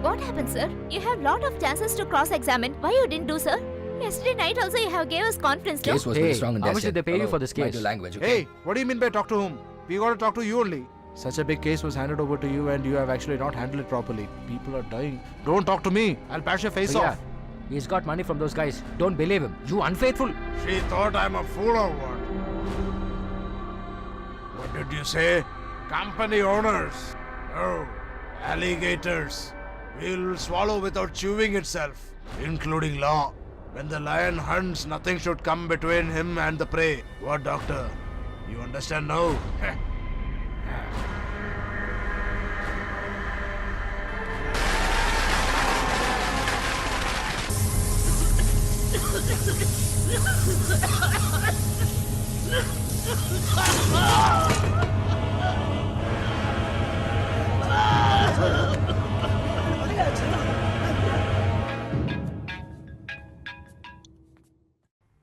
What happened, sir? You have lot of chances to cross-examine. Why you didn't do, sir? Yesterday night also you have gave us conference, no? Case was very strong in how much did they pay you for this case? Language, okay? Hey, what do you mean by talk to whom? We got to talk to you only. Such a big case was handed over to you and you have actually not handled it properly. People are dying. Don't talk to me. I'll bash your face off. He's got money from those guys. Don't believe him. You unfaithful. She thought I'm a fool or what? What did you say? Company owners? Oh, alligators. Will swallow without chewing itself, including law. When the lion hunts, nothing should come between him and the prey. What, doctor? You understand now?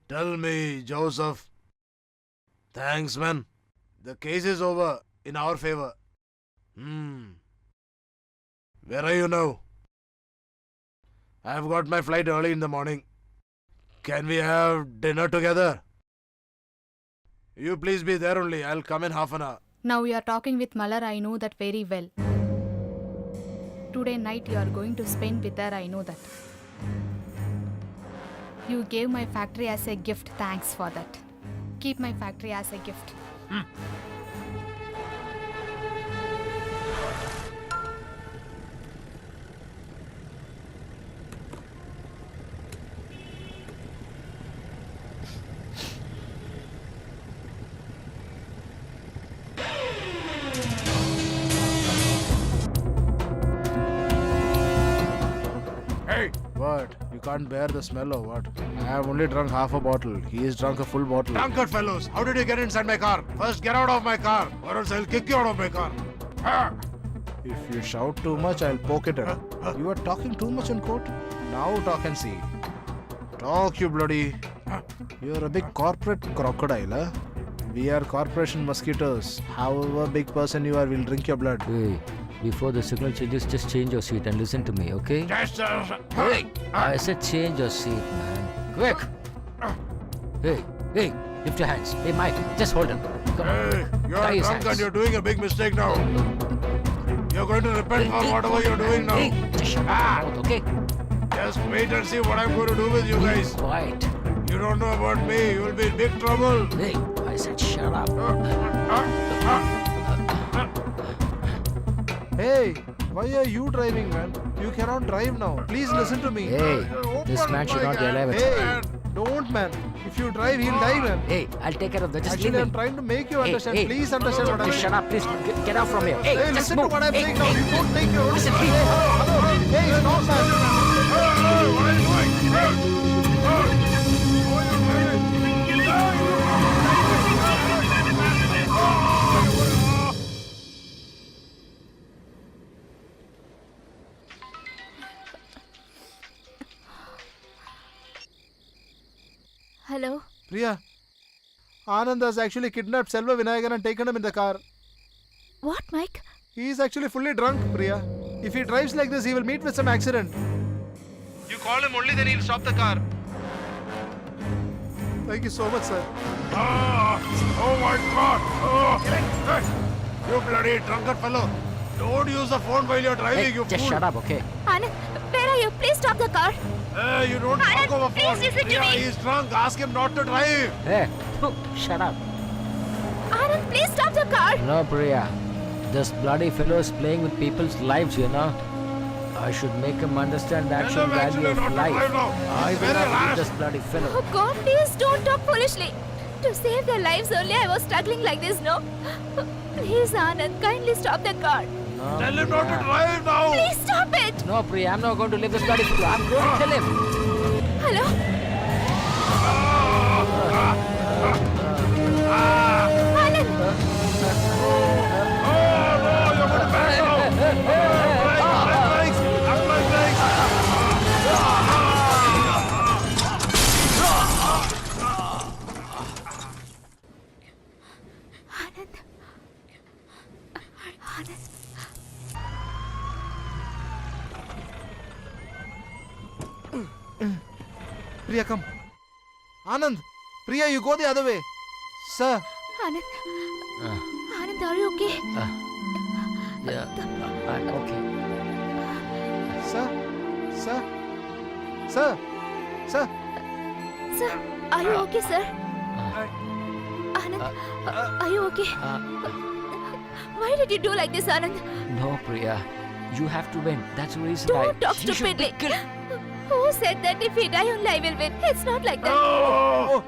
Tell me, Joseph. Thanks, man. The case is over in our favor. Where are you now? I've got my flight early in the morning. Can we have dinner together? You please be there only. I'll come in half an hour. Now you are talking with Malar, I know that very well. Today night you are going to spend with her, I know that. You gave my factory as a gift, thanks for that. Keep my factory as a gift. Hey! What? You can't bear the smell or what? I have only drunk half a bottle. He has drunk a full bottle. Drunkard fellows, how did you get inside my car? First get out of my car, or else I'll kick you out of my car. Ah! If you shout too much, I'll poke it at. You are talking too much in court. Now talk and see. Talk, you bloody. You're a big corporate crocodile, huh? We are corporation mosquitoes. However big person you are, we'll drink your blood. Hey, before the signal changes, just change your seat and listen to me, okay? Just, Hey, I said change your seat, man. Quick! Hey, lift your hands. Hey, Mike, just hold him. Come on. Hey, Tie you're his drunk hands. and you're doing a big mistake now. You're going to repent for whatever you're doing now. Hey, just shut up your mouth, okay? Just wait and see what I'm going to do with you guys. Be quiet. You don't know about me, you'll be in big trouble. Hey, I said shut up. Hey, why are you driving, man? You cannot drive now. Please listen to me. Hey, this man should not be alive. Hey, don't, man. If you drive, he'll die, man. Hey, I'll take care of that. Just Actually, leave I'm me. trying to make you understand. Hey, Please understand what I'm Please saying. shut up. Please get out from here. Hey, Hey, just listen move. to what I'm Hey, saying now. hey, You don't take your own. Listen, Hey, please. hello. Hey, stop, man. What are you doing? Hello? Priya, Anand has actually kidnapped Selva Vinayagan and taken him in the car. What, Mike? He is actually fully drunk, Priya. If he drives like this, he will meet with some accident. You call him only, then he'll stop the car. Thank you so much, sir. Oh my God! Hey, you bloody drunkard fellow! Don't use the phone while you're driving, Hey, you just fool! shut up, okay? Anand, where are you? Please stop the car. Hey, you don't Anand, talk over please phone. listen to Priya, me. he's drunk. Ask him not to drive. Hey, shut up. Anand, please stop the car. No, Priya. This bloody fellow is playing with people's lives, you know. I should make him understand the actual Tell him value actually of not to life. drive now. I He's will very not rash. leave this bloody fellow. Oh God, please don't talk foolishly. To save their lives only, I was struggling like this, no? Please, Anand, kindly stop the car. No, Tell him not to Priya. drive now. Please stop it. No, Priya, I'm not going to leave this bloody fellow. I'm going to kill him. Hello? Anand! Oh no, you're going to back now. Brakes, apply brakes. Anand. Anand. Priya, come. Anand, Priya, you go the other way. Sir. Anand, Uh, Anand, are you okay? yeah, I'm okay. Sir. Sir. Sir. Sir. Sir, are you okay, sir? Uh, Anand, are you okay? Why did you do like this, Anand? no, Priya. You have to win. That's the reason Don't talk you should be stupidly. Who said that if we die only I will win? It's not like that. Oh.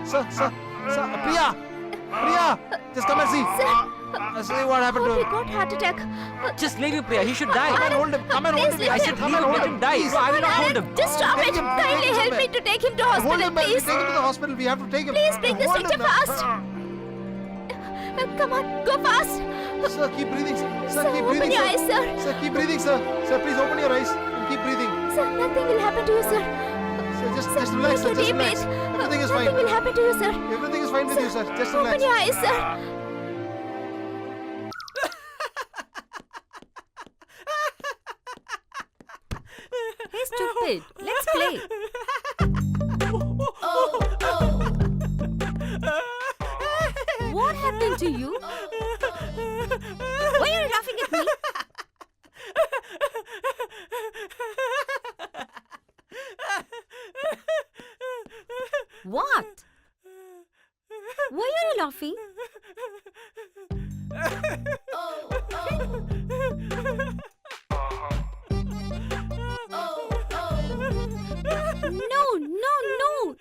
Sir. Priya. Priya, just come and see. Sir, See what happened to he him. got heart attack. Just leave him, Priya. He should die. Come and hold him. Come and hold him. Please I leave said him. Come and leave hold him him. die. Please. No, I will not hold Anand, him. just stop Take it. him, take Kindly him help me somewhere. to take him to Hold hospital, him, man. please. Take him to the hospital. We have to take him. Please bring the Hold stretcher him, man. fast. Come on, go fast. Sir, keep breathing. Sir, Sir, keep open breathing. your eyes, sir. Sir, keep breathing, sir. Sir, please open your eyes and keep breathing. Sir, nothing will happen to you, sir. Sir, just Sir, relax, sir. take Just a deep relax. breath. Everything is Nothing fine. will happen to you, sir. Everything is fine with you, sir. Just relax. Open your eyes, sir. Hey, stupid. Let's play. What happened to you? Why are you laughing at me? What? Why are you laughing? No, no, no.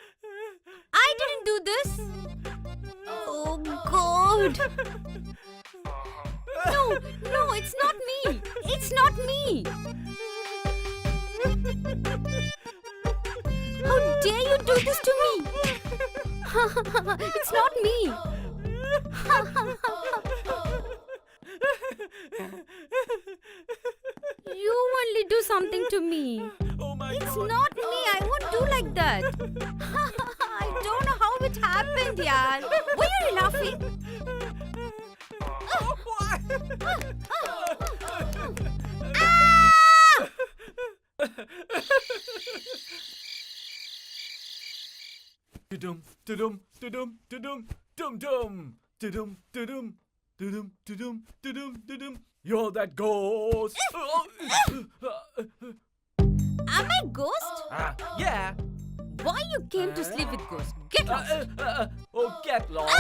I didn't do this. Oh, God. No, no, it's not me. It's not me. How dare you do this to me? It's not me. You only do something to me. It's not me. I won't do like that. I don't know how it happened, yaar. Why are you laughing? Tudum, tudum, tudum, tudum, dum dum, tudum, tudum, tudum, tudum, tudum, tudum. You're that ghost. Am I ghost? Yeah. Why you came to sleep with ghost? Get lost. Oh, get lost.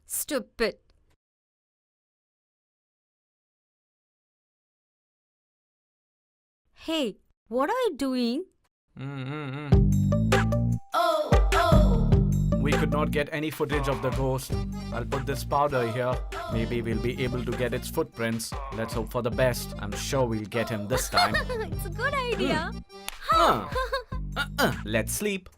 Stupid. Hey, what are you doing? We could not get any footage of the ghost. I'll put this powder here. Maybe we'll be able to get its footprints. Let's hope for the best. I'm sure we'll get him this time. It's a good idea. Let's sleep.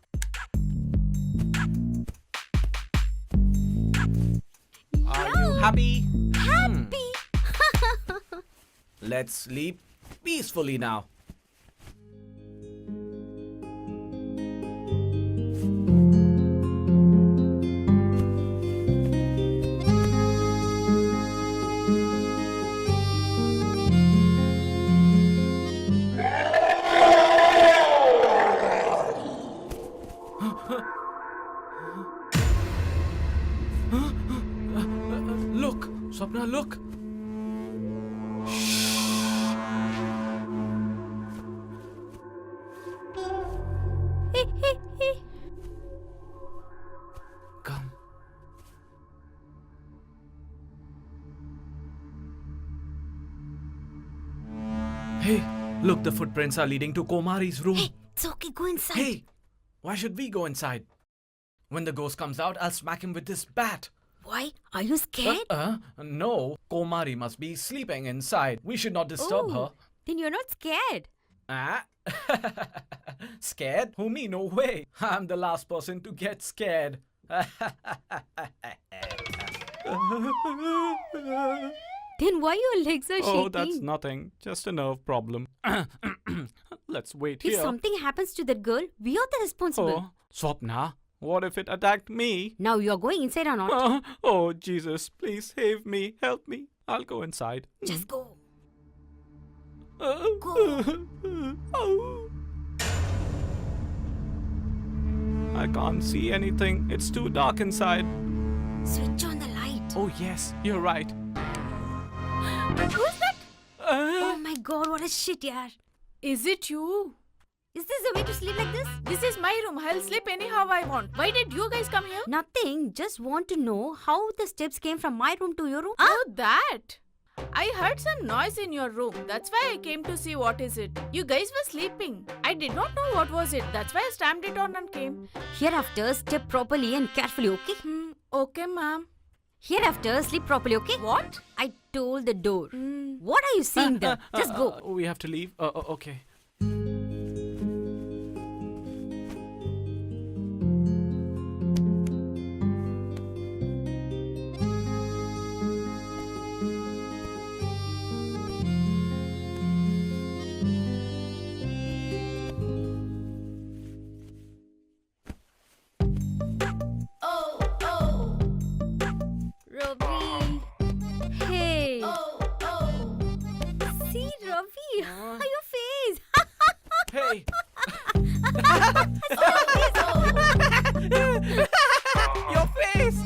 Are you happy? Happy. Let's sleep peacefully now. Look, Swapna, look. Come. Hey, look, the footprints are leading to Komari's room. Hey, it's okay. Go inside. Hey, why should we go inside? When the ghost comes out, I'll smack him with this bat. Why? Are you scared? No, Komari must be sleeping inside. We should not disturb Oh, her. Then you're not scared. Ah? Scared? Who, me? No way. I'm the last person to get scared. Then why your legs are shaking? Oh, that's nothing. Just a nerve problem. Let's wait If here. something happens to that girl, we are the responsible. Oh, Swapna, what if it attacked me? Now you are going inside or not? Oh, Jesus, please save me. Help me. I'll go inside. Just go. I can't see anything. It's too dark inside. Switch on the light. Oh, yes, you're right. Who's that? Oh my god, what a shit, yaar. Is it you? Is this the way to sleep like this? This is my room. I'll sleep anyhow I want. Why did you guys come here? Nothing. Just want to know how the steps came from my room to your room. Oh, that. I heard some noise in your room. That's why I came to see what is it. You guys were sleeping. I did not know what was it. That's why I stamped it on and came. Hereafter, step properly and carefully, okay? Okay, ma'am. Hereafter, sleep properly, okay? What? I told the door. What are you seeing there? Just go. We have to leave. Okay. Ravi. Hey. See, Ravi. Your face. Hey. Your face.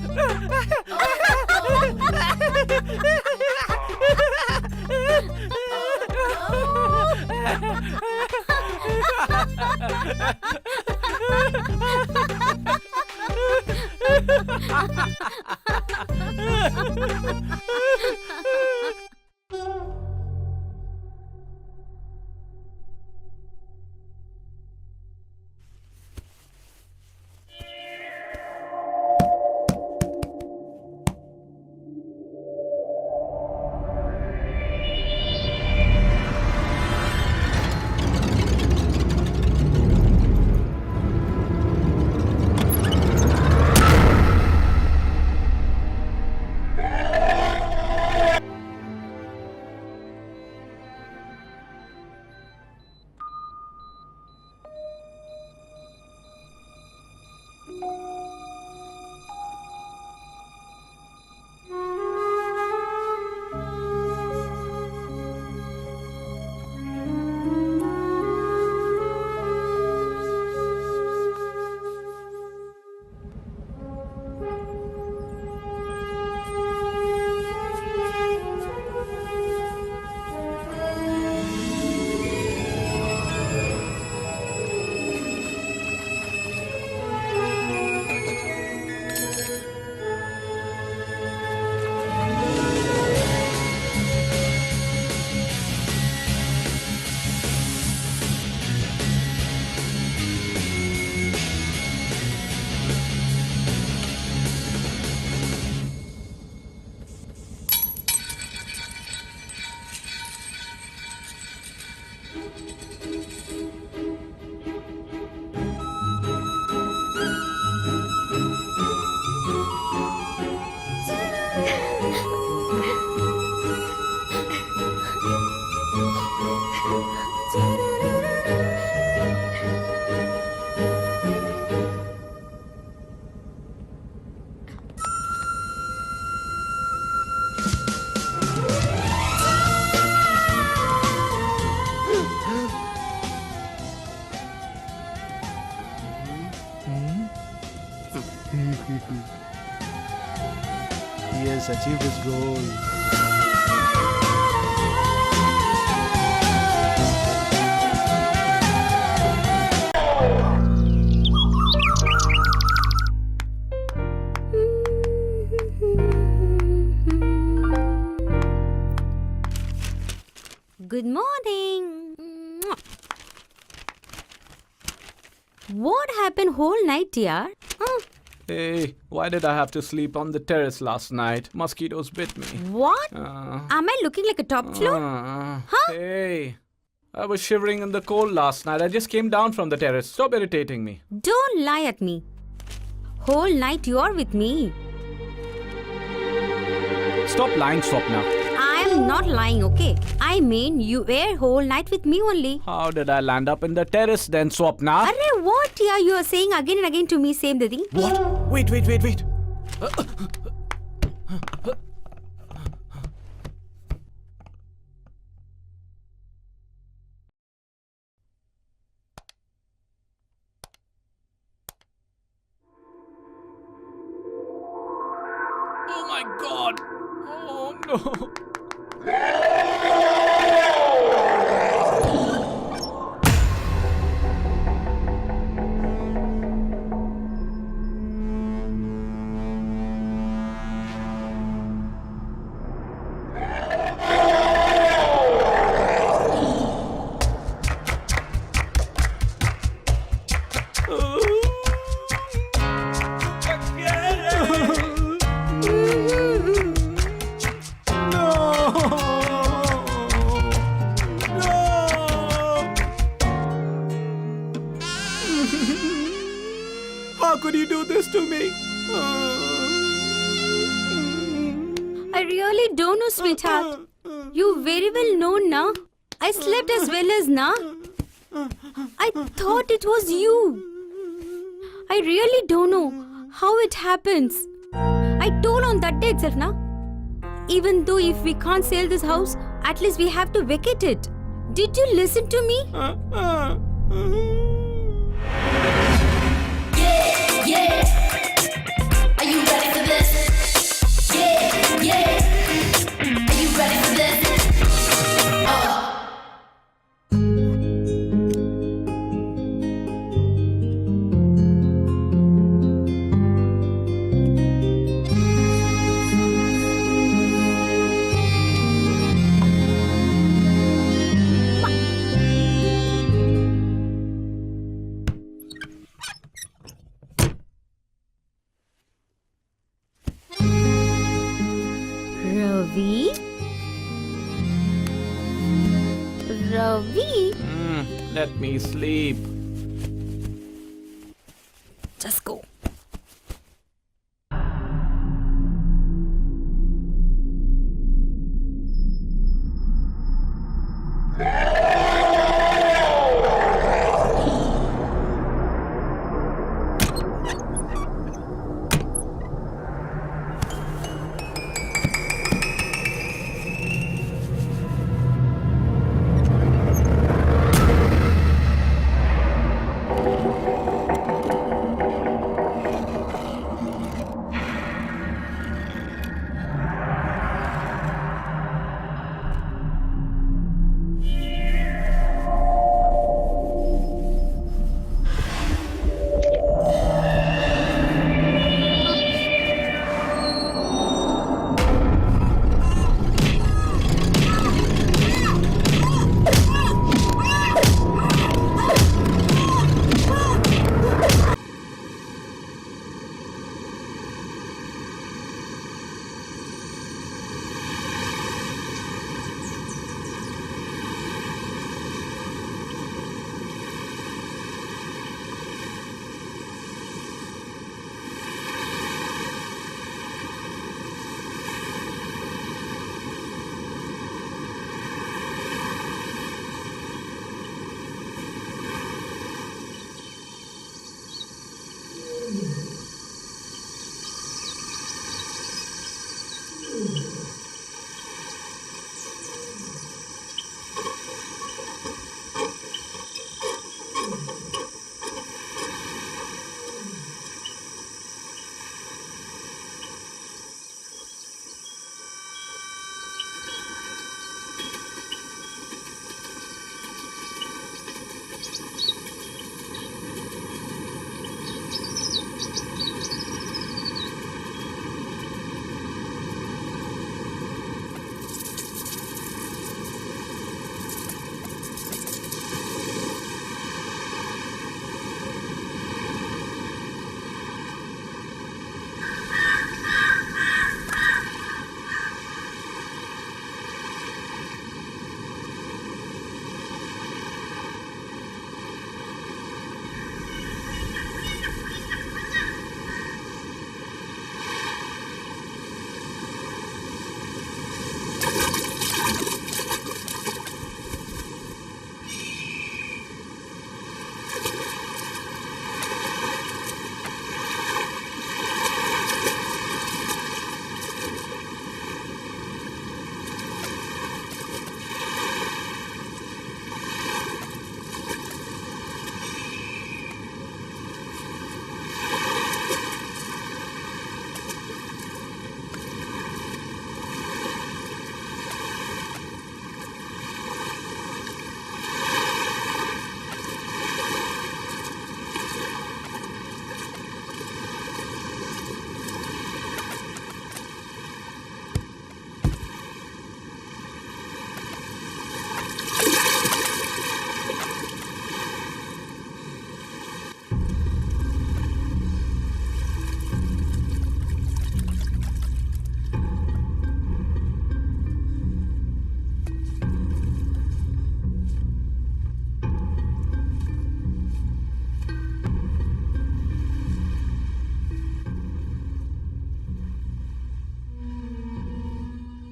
He has achieved his goal. Good morning. What happened whole night, dear? Hey, why did I have to sleep on the terrace last night? Mosquitoes bit me. What? Am I looking like a top floor? Hey, I was shivering in the cold last night. I just came down from the terrace. Stop irritating me. Don't lie at me. Whole night you are with me. Stop lying, Swapna. I am not lying, okay? I mean, you were whole night with me only. How did I land up in the terrace then, Swapna? Arre, what? Yeah, you are saying again and again to me same the thing. What? Wait. Oh my god! Oh no! How could you do this to me? I really don't know, sweetheart. You very well know, na. I slept as well as na. I thought it was you. I really don't know how it happens. I told on that day itself, na. Even though if we can't sell this house, at least we have to vacate it. Did you listen to me? Are you ready for this? Yeah. Are you ready for this? Ravi? Let me sleep. Just go.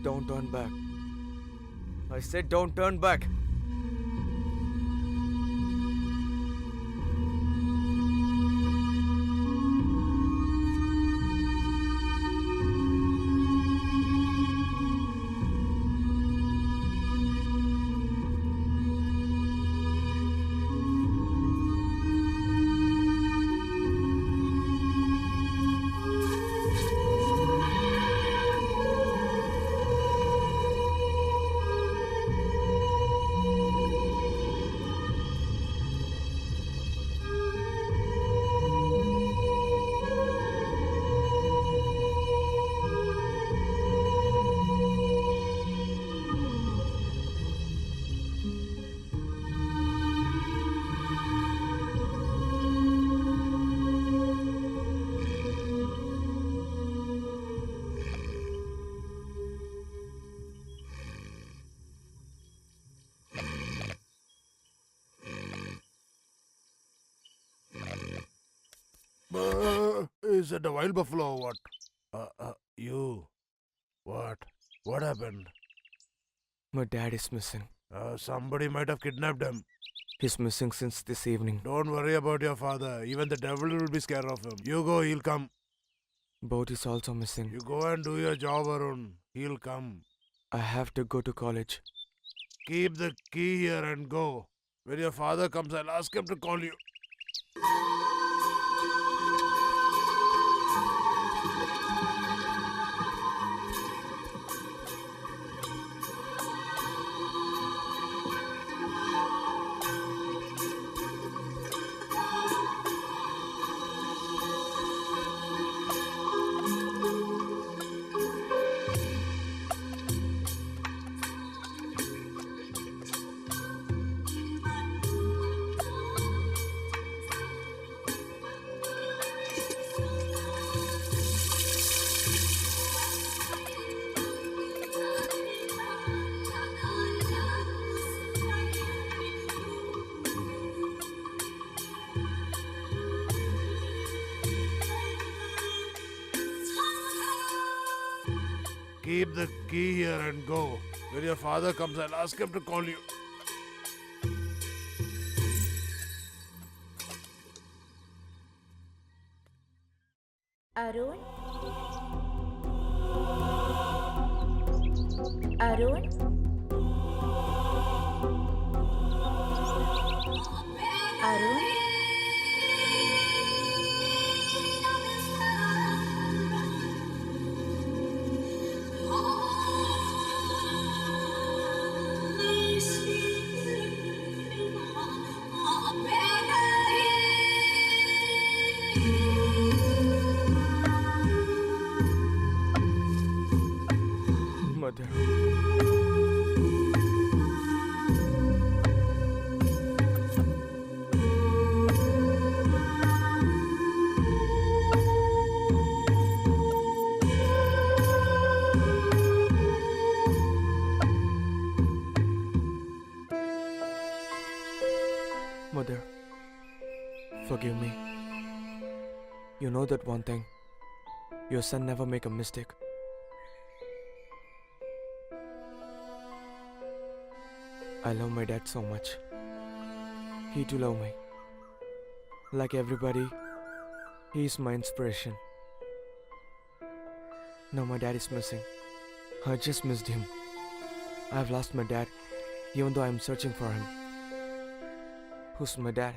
Don't turn back. I said don't turn back. Is it a wild buffalo or what? You. What? What happened? My dad is missing. Somebody might have kidnapped him. He's missing since this evening. Don't worry about your father. Even the devil will be scared of him. You go, he'll come. Boat is also missing. You go and do your job, Arun. He'll come. I have to go to college. Keep the key here and go. When your father comes, I'll ask him to call you. Keep the key here and go. When your father comes, I'll ask him to call you. Arun? Arun? Arun? Mother. Mother, forgive me. You know that one thing. Your son never make a mistake. I love my dad so much. He too love me. Like everybody, he is my inspiration. Now my dad is missing. I just missed him. I have lost my dad, even though I am searching for him. Who's my dad?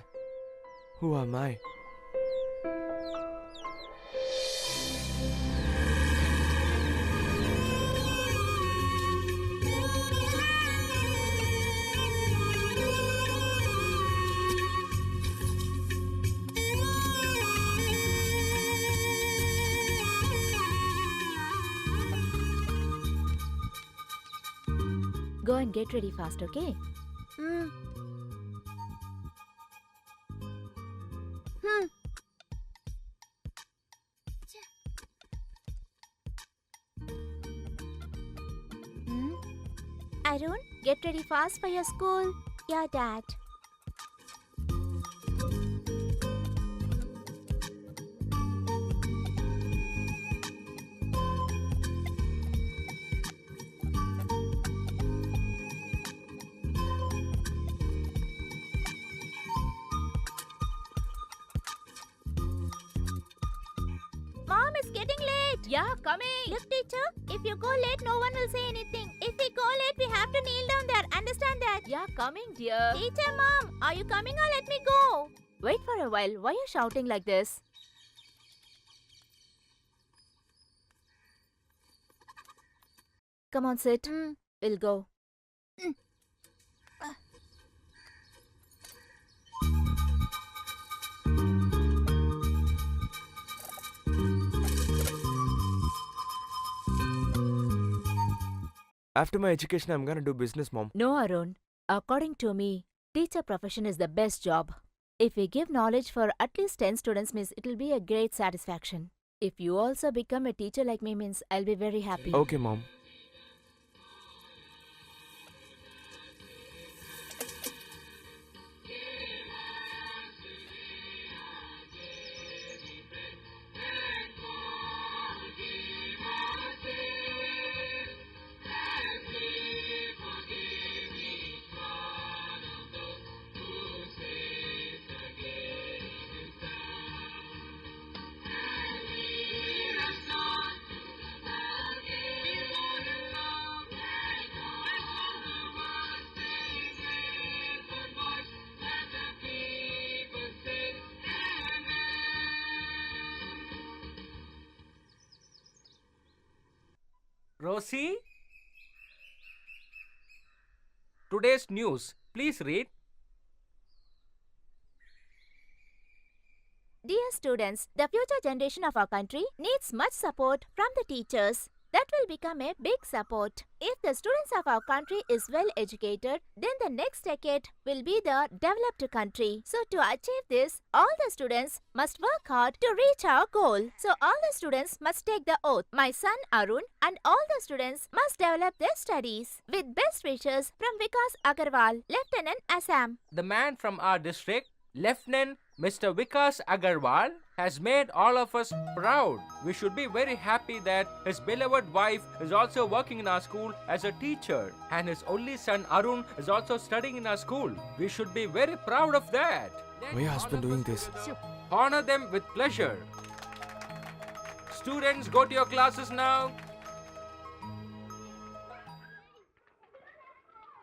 Who am I? Go and get ready fast, okay? Arun, get ready fast for your school. Yeah, Dad. getting late. Yeah, coming. Look, teacher, if you go late, no one will say anything. If we go late, we have to kneel down there. Understand that? Yeah, coming, dear. Teacher, mom, are you coming or let me go? Wait for a while. Why are you shouting like this? Come on, sit. We'll go. After my education, I'm gonna do business, Mom. No, Arun. According to me, teacher profession is the best job. If we give knowledge for at least 10 students means it'll be a great satisfaction. If you also become a teacher like me means I'll be very happy. Okay, Mom. Rosie? Today's news. Please read. Dear students, the future generation of our country needs much support from the teachers. That will become a big support. If the students of our country is well educated, then the next decade will be the developed country. So to achieve this, all the students must work hard to reach our goal. So all the students must take the oath. My son Arun and all the students must develop their studies. With best wishes from Vikas Agarwal, Lieutenant Assam. The man from our district, Lieutenant Mr. Vikas Agarwal, has made all of us proud. We should be very happy that his beloved wife is also working in our school as a teacher and his only son Arun is also studying in our school. We should be very proud of that. Why your husband doing this? Honor them with pleasure. Students, go to your classes now.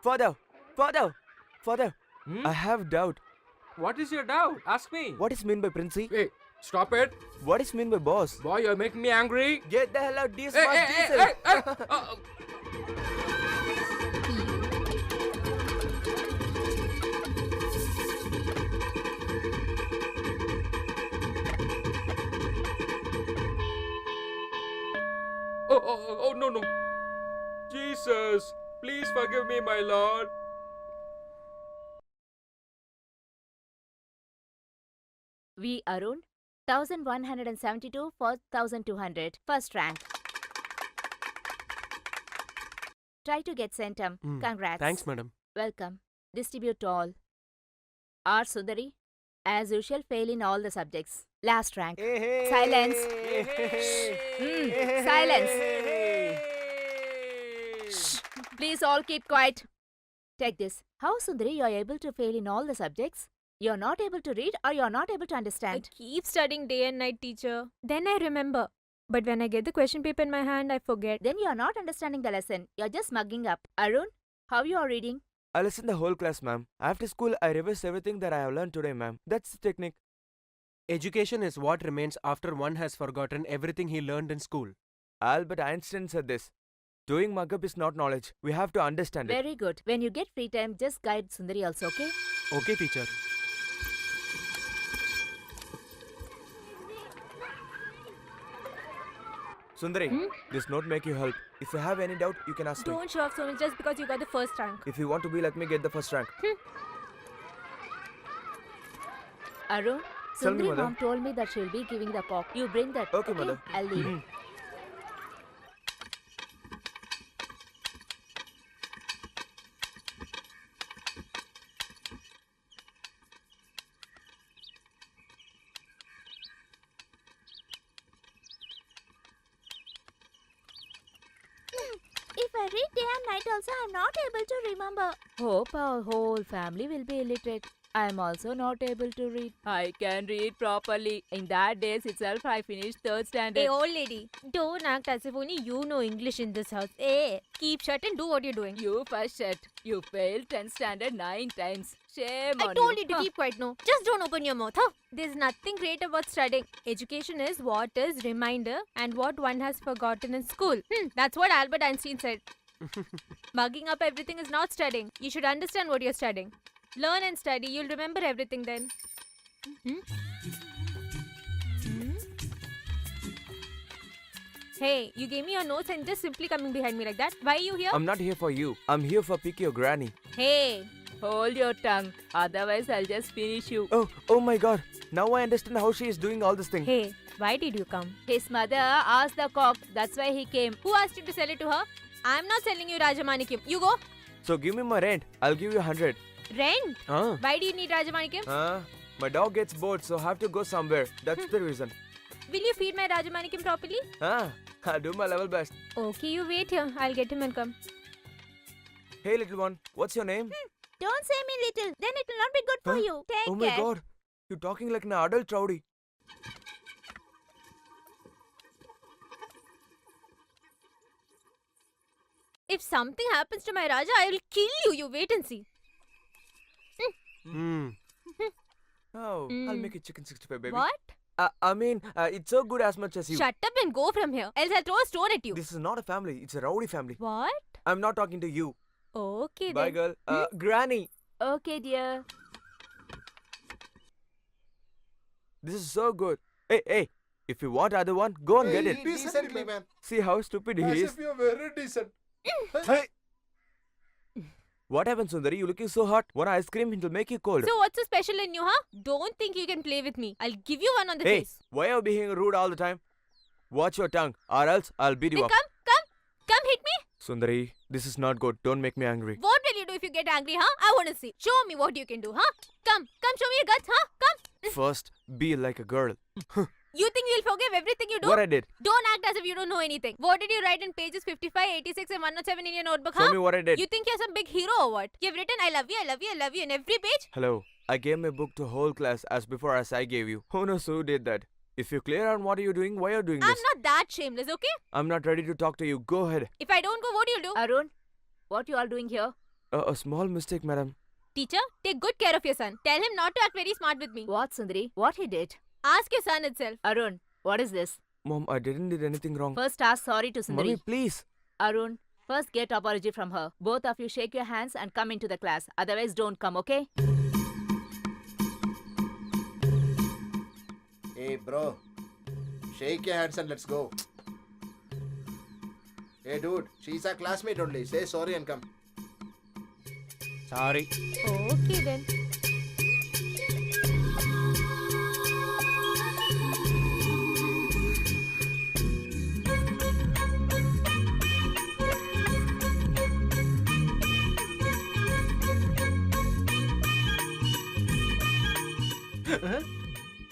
Father! I have doubt. What is your doubt? Ask me. What is mean by Princey? Hey, stop it. What is mean by boss? Boy, you're making me angry. Get the hell out, this Hey, fast hey, diesel. hey, hey, hey. Oh, no. Jesus, please forgive me, my Lord. We Arun, 1172 for 1200, first rank. Try to get centum. Congrats. Thanks, madam. Welcome. Distribute to all. R. Sundari, as usual, fail in all the subjects. Last rank. Silence. Silence. Shh. Please all keep quiet. Take this. How, Sundari, you are able to fail in all the subjects? You're not able to read or you're not able to understand? I keep studying day and night, teacher. Then I remember. But when I get the question paper in my hand, I forget. Then you're not understanding the lesson. You're just mugging up. Arun, how you are reading? I listen the whole class, ma'am. After school, I revise everything that I have learned today, ma'am. That's the technique. Education is what remains after one has forgotten everything he learned in school. Albert Einstein said this. Doing mug-up is not knowledge. We have to understand it. Very good. When you get free time, just guide Sundari also, okay? Okay, teacher. Sundari, this note make you help. If you have any doubt, you can ask me. Don't show off so much just because you got the first rank. If you want to be like me, get the first rank. Arun, Tell me, Sundari mother. mom told me that she'll be giving the cock. You bring that. Okay, mother. I'll leave. If I read day and night also, I'm not able to remember. Hope our whole family will be illiterate. I'm also not able to read. I can read properly. In that days itself, I finished third standard. Hey, old lady, don't act as if only you know English in this house. Hey, keep shut and do what you're doing. You first shut. You failed 10th standard 9 times. Shame I on told you to Huh. keep quiet, no. Just don't open your mouth, huh? There's nothing great about studying. Education is what is reminder and what one has forgotten in school. That's what Albert Einstein said. Mugging up everything is not studying. You should understand what you're studying. Learn and study. You'll remember everything then. Hey, you gave me your notes and just simply coming behind me like that. Why are you here? I'm not here for you. I'm here for Picky or Granny. Hey, Hold your tongue. Otherwise, I'll just finish you. Oh my god. Now I understand how she is doing all this thing. hey, why did you come? His mother asked the cock. That's why he came. Who asked you to sell it to her? I'm not selling you Rajamanikyam. You go. So give me my rent. I'll give you 100. Rent? Ah. Why do you need Rajamanikyam? My dog gets bored, so have to go somewhere. That's the reason. Will you feed my Rajamanikyam properly? I'll do my level best. Okay, you wait here. I'll get him and come. Hey little one, what's your name? Don't say me little. Then it will not be good for Huh? you. Take Oh care. my god. You're talking like an adult rowdy. If something happens to my Raja, I will kill you. You wait and see. Oh, I'll make it chicken 65, baby. What? I mean, it's so good as much as you. Shut up and go from here. Else I'll throw a stone at you. This is not a family. It's a rowdy family. What? I'm not talking to you. Okay Bye, then. girl. Granny. Okay, dear. This is so good. Hey. If you want other one, go and get it. Decently, man. See how stupid he As is. if you're very decent. Hey. What happened, Sundari? You looking so hot. Want ice cream? It'll make you cold. So what's so special in you, huh? Don't think you can play with me. I'll give you one on the Hey, face. why are you being rude all the time? Watch your tongue, or else I'll beat you Then up. come hit me. Sundari, this is not good. Don't make me angry. What will you do if you get angry, huh? I want to see. Show me what you can do, huh? Come show me your guts, huh? Come. First, be like a girl. You think you'll forgive everything you do? What I did? Don't act as if you don't know anything. What did you write in pages 55, 86 and 107 in your notebook, Show huh? me what I did. You think you're some big hero or what? You've written I love you, I love you, I love you in every page? Hello. I gave my book to whole class as before as I gave you. Who knows who did that? If you're clear on what are you doing, why are you doing I'm this? not that shameless, okay? I'm not ready to talk to you. Go ahead. If I don't go, what do you do? Arun, what you all doing here? A small mistake, madam. Teacher, take good care of your son. Tell him not to act very smart with me. What, Sundari? What he did? Ask your son itself. Arun, what is this? Mom, I didn't do anything wrong. First ask sorry to Sundari. Mommy, please. Arun, first get apology from her. Both of you shake your hands and come into the class. Otherwise, don't come, okay? Hey, bro. Shake your hands and let's go. Hey, dude. She's our classmate only. Say sorry and come. Sorry. Okay then.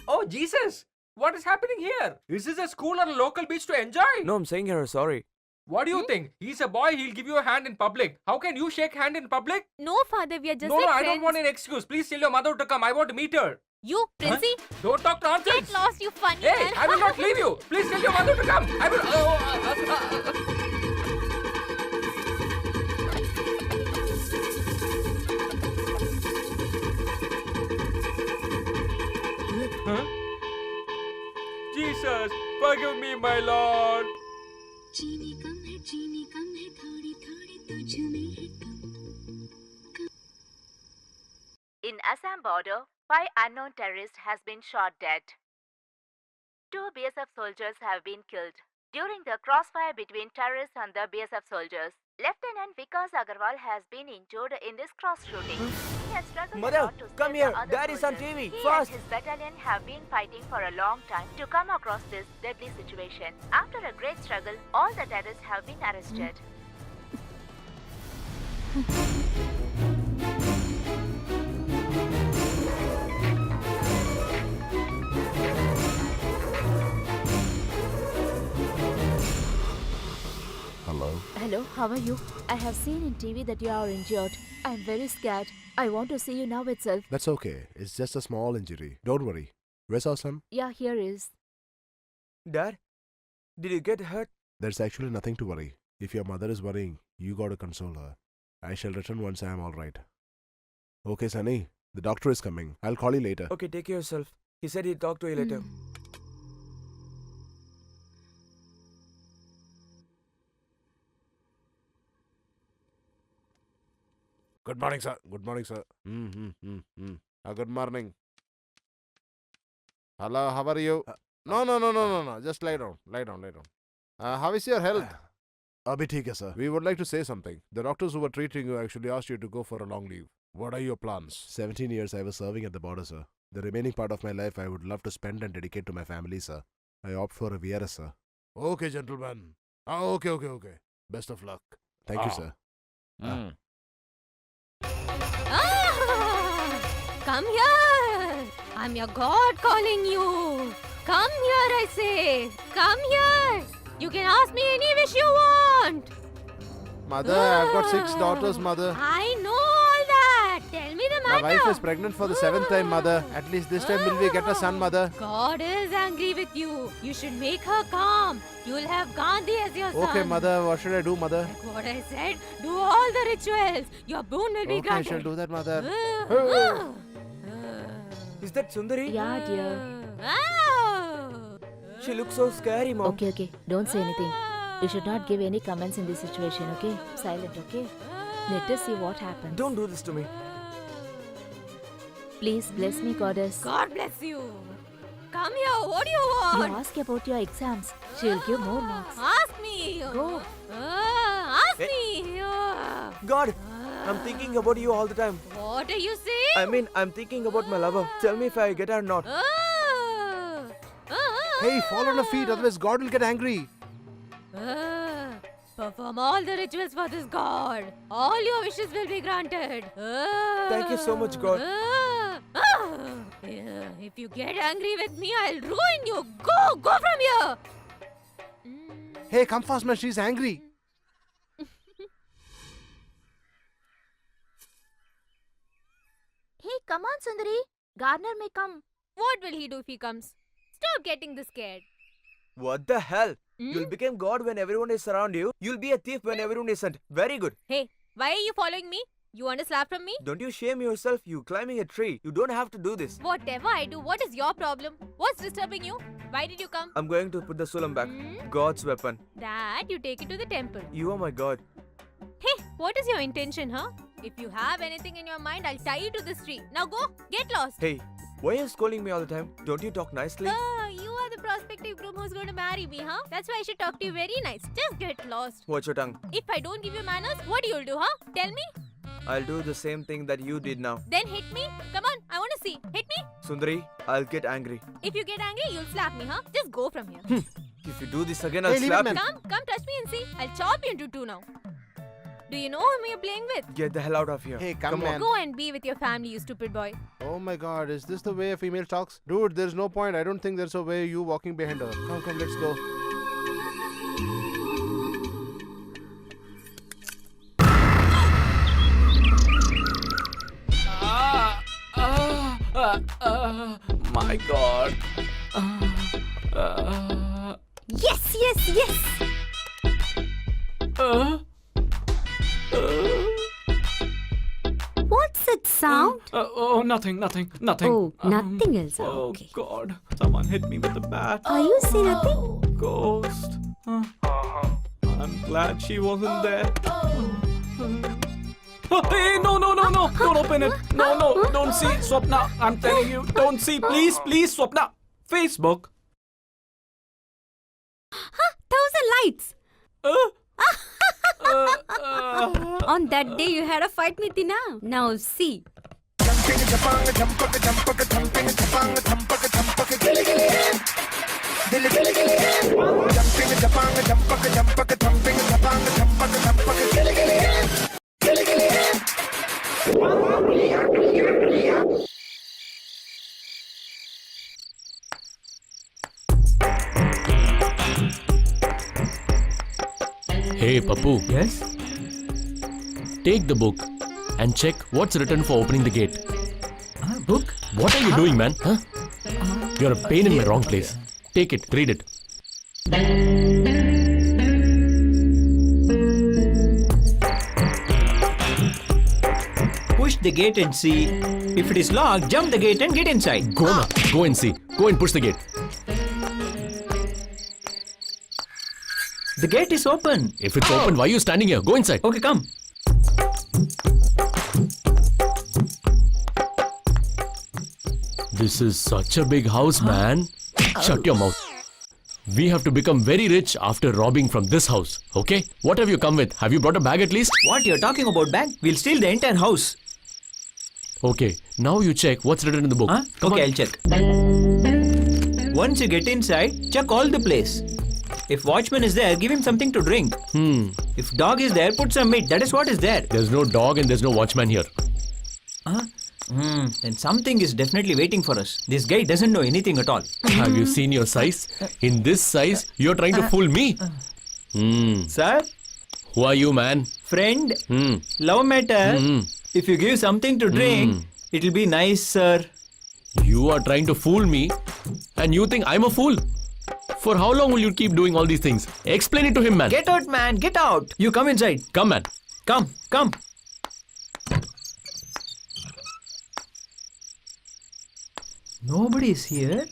Oh, Jesus! What is happening here? Is this a school or a local beach to enjoy? No, I'm saying you're sorry. What do you think? He's a boy, he'll give you a hand in public. How can you shake hand in public? No, father, we are just No, like I friends. don't want an excuse. Please tell your mother to come. I want to meet her. You, Princey, Don't talk nonsense. get lost, you funny Hey, man. I will not leave you. Please tell your mother to come. I will. Huh? Jesus, forgive me, my Lord. In Assam border, 5 unknown terrorists has been shot dead. 2 BSF soldiers have been killed. During the crossfire between terrorists and the BSF soldiers, Lieutenant Vikas Agarwal has been injured in this cross shooting. He has struggled a Mother, lot to come save here. the other Daddy's on soldiers. TV. He Fast. and his battalion have been fighting for a long time to come across this deadly situation. After a great struggle, all the terrorists have been arrested. Hello? Hello, how are you? I have seen in TV that you are injured. I'm very scared. I want to see you now itself. That's okay. It's just a small injury. Don't worry. Where's our son? Yeah, here is. Dad, did you get hurt? There's actually nothing to worry. If your mother is worrying, you gotta console her. I shall return once I am alright. Okay, Sunny. The doctor is coming. I'll call you later. Okay, take care of yourself. He said he'd talk to you later. Good morning, sir. Good morning, sir. Good morning. Hello, how are you? No. Just lie down. How is your health? Abhi theek hai, sir. We would like to say something. The doctors who were treating you actually asked you to go for a long leave. What are your plans? 17 years I was serving at the border, sir. The remaining part of my life I would love to spend and dedicate to my family, sir. I opt for a VRS, sir. Okay, gentlemen. Okay. Best of luck. Thank you, sir. Come here! I'm your God calling you! Come here, I say! Come here! You can ask me any wish you want! Mother, I've got 6 daughters, mother. I know all that! Tell me the My matter! wife is pregnant for the 7th time, mother. At least this time will we get a son, mother. God is angry with you. You should make her calm. You'll have Gandhi as your son. Okay, mother, what should I do, mother? Like what I said, do all the rituals. Your boon will be Okay, I granted. shall do that, mother. Is that Sundari? Yeah, dear. She looks so scary, Mom. Okay. Don't say anything. You should not give any comments in this situation, okay? Silent, okay? Let us see what happens. Don't do this to me. Please bless me, goddess. God bless you. Come here. What do you You want? ask about your exams. She will give more marks. Ask me. Go. Ask me. God, I'm thinking about you all the time. What are you saying? I mean, I'm thinking about my lover. Tell me if I get her or not. Hey, fall on your feet, otherwise God will get angry. Perform all the rituals for this god. All your wishes will be granted. Thank you so much, God. If you get angry with me, I'll ruin you. Go from here. Hey, come fast, man, she's angry. Hey, come on, Sundari. Gardener may come. What will he do if he comes? Stop getting this scared. What the hell? You'll become God when everyone is around you. You'll be a thief when everyone isn't. Very good. Hey, why are you following me? You want a slap from me? Don't you shame yourself? You climbing a tree. You don't have to do this. Whatever I do, what is your problem? What's disturbing you? Why did you come? I'm going to put the Sulam back. God's weapon. That you take it to the temple. You are my God. Hey, what is your intention, huh? If you have anything in your mind, I'll tie you to this tree. Now go, get lost. Hey, why are you scolding me all the time? Don't you talk nicely? You are the prospective groom who's going to marry me, huh? That's why I should talk to you very nice. Just get lost. Watch your tongue. If I don't give you manners, what you'll do, huh? Tell me. I'll do the same thing that you did now. Then hit me. Come on, I want to see. Hit me. Sundari, I'll get angry. If you get angry, you'll slap me, huh? Just go from here. If you do this again, I'll Hey, leave slap it, you. man. Come touch me and see. I'll chop you into two now. Do you know whom you're playing with? Get the hell out of here. Hey, come on. on. Go and be with your family, you stupid boy. Oh my God, is this the way a female talks? Dude, there's no point. I don't think there's a way you walking behind her. Come, let's go. My God. Yes. What's that sound? Nothing. Oh, nothing else. Oh Okay. God, someone hit me with a bat. Are you seeing nothing? Ghost. I'm glad she wasn't there. Hey, no, don't open it. No, don't see, Swapna. I'm telling you, don't see, please, Swapna. Facebook. 1,000 lights. On that day you had a fight with Tina. Now see. Hey, Papu. Yes? Take the book and check what's written for opening the gate. Book? What are you doing, man? Huh? You're a pain in my wrong place. Take it, read it. Push the gate and see. If it is locked, jump the gate and get inside. Go now. Go and see. Go and push the gate. The gate is open. If it's open, why are you standing here? Go inside. Okay, come. This is such a big house, man. Shut your mouth. We have to become very rich after robbing from this house, okay? What have you come with? Have you brought a bag at least? What you're talking about bag? We'll steal the entire house. Okay, now you check what's written in the book. Huh? Come Okay, on. I'll check. Once you get inside, check all the place. If watchman is there, give him something to drink. If dog is there, put some meat. That is what is there. There's no dog and there's no watchman here. Huh? Then something is definitely waiting for us. This guy doesn't know anything at all. Have you seen your size? In this size, you're trying to fool me. Sir? Who are you, man? Friend? Love matter? If you give something to drink, it'll be nice, sir. You are trying to fool me and you think I'm a fool? For how long will you keep doing all these things? Explain it to him, man. Get out, man. Get out. You come inside. Come, man. Come. Nobody is here.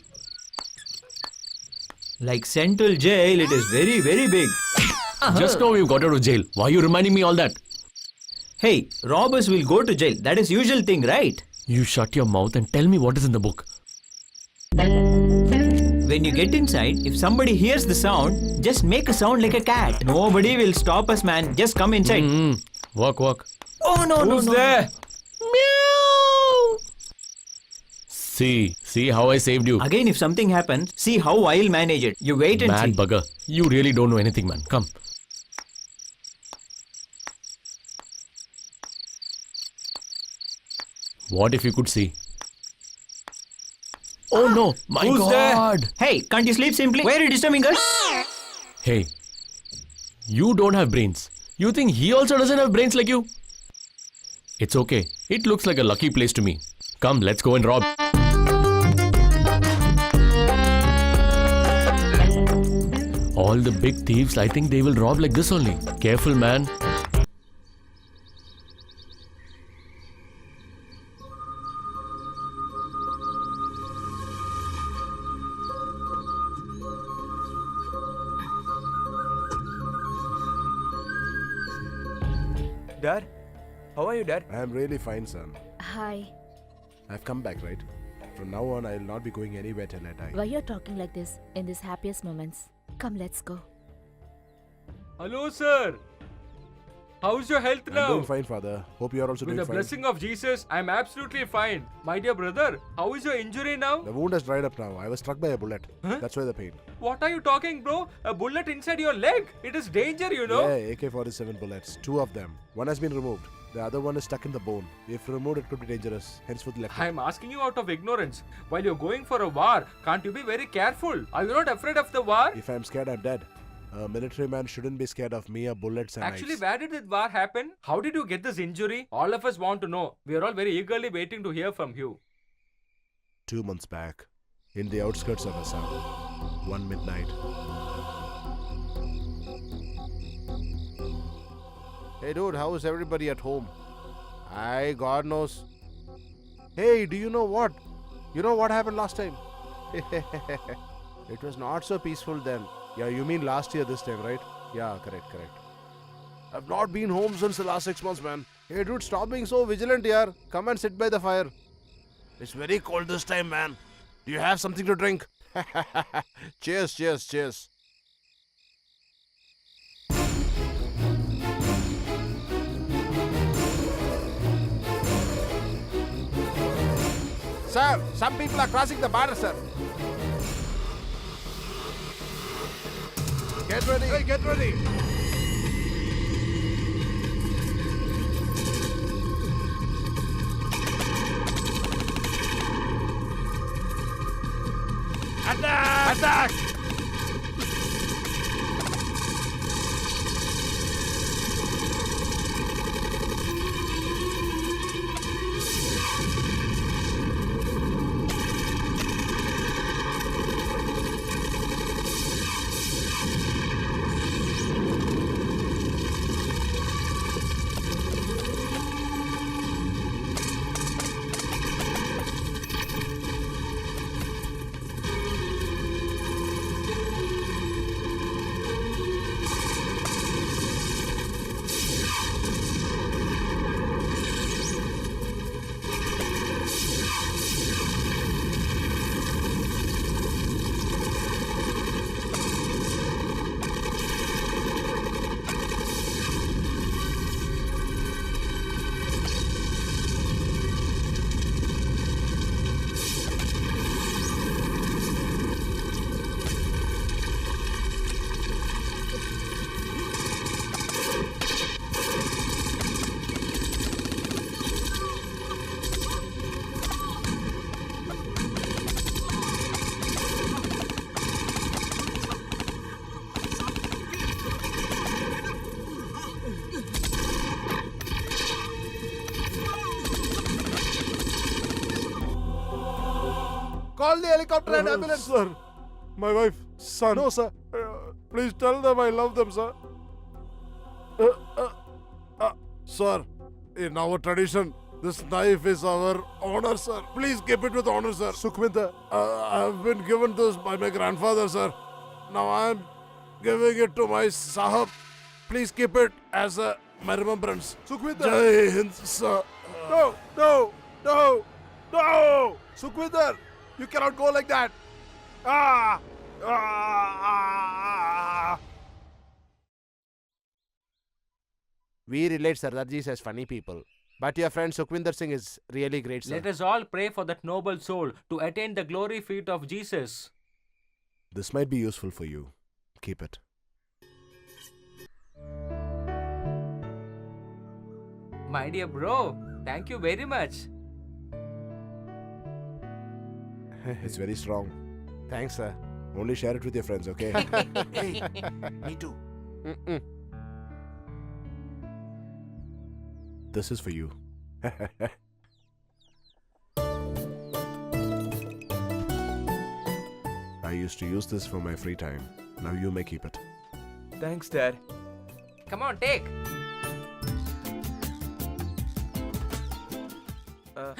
Like Central Jail, it is very, very big. Just now you got out of jail. Why are you reminding me all that? Hey, robbers will go to jail. That is usual thing, right? You shut your mouth and tell me what is in the book. When you get inside, if somebody hears the sound, just make a sound like a cat. Nobody will stop us, man. Just come inside. Walk. Oh, no, Who's no. there? Meow. See how I saved you. Again, if something happens, see how I'll manage it. You wait and see. Mad bugger. You really don't know anything, man. Come. What if you could see? Oh no, my Who's God. there? Hey, can't you sleep simply? Why are you disturbing us? Hey, you don't have brains. You think he also doesn't have brains like you? It's okay. It looks like a lucky place to me. Come, let's go and rob. All the big thieves, I think they will rob like this only. Careful, man. Dad? How are you, Dad? I'm really fine, son. Hi. I've come back, right? From now on, I'll not be going anywhere till I die. Why you're talking like this in these happiest moments? Come, let's go. Hello, sir. How's your health I'm now? doing fine, father. Hope you are also With doing the fine. blessing of Jesus, I'm absolutely fine. My dear brother, how is your injury now? The wound has dried up now. I was struck by a bullet. Huh? That's why the pain. What are you talking, bro? A bullet inside your leg? It is danger, you know. Yeah, AK-47 bullets. 2 of them. One has been removed. The other one is stuck in the bone. If removed, it could be dangerous. Henceforth left. I'm asking you out of ignorance. While you're going for a war, can't you be very careful? Are you not afraid of the war? If I'm scared, I'm dead. A military man shouldn't be scared of mere bullets and Actually, knives. where did this war happen? How did you get this injury? All of us want to know. We are all very eagerly waiting to hear from you. 2 months back, in the outskirts of Assam, one midnight. Hey dude, how is everybody at home? God knows. Hey, do you know what? You know what happened last time? It was not so peaceful then. Yeah, you mean last year this time, right? Yeah, correct. I've not been home since the last 6 months, man. Hey dude, stop being so vigilant here. Come and sit by the fire. It's very cold this time, man. Do you have something to drink? Cheers. Sir, some people are crossing the border, sir. Get ready. Hey, get ready. Attack! Call the helicopter and ambulance. Sir, my wife, son. No, sir. Please tell them I love them, sir. Sir, in our tradition, this knife is our honor, sir. Please keep it with honor, sir. Sukhvinder. I've been given this by my grandfather, sir. Now I'm giving it to my sahab. Please keep it as my remembrance. Sukhvinder. Jai Hind, sir. No, no, no, no! Sukhvinder, you cannot go like that. Ah! Ah! We relate Sardarji as funny people. But your friend Sukhvinder Singh is really great, sir. Let us all pray for that noble soul to attain the glory feet of Jesus. This might be useful for you. Keep it. My dear bro, thank you very much. It's very strong. Thanks, sir. Only share it with your friends, okay? Hey, me too. This is for you. I used to use this for my free time. Now you may keep it. Thanks, Dad. Come on, take.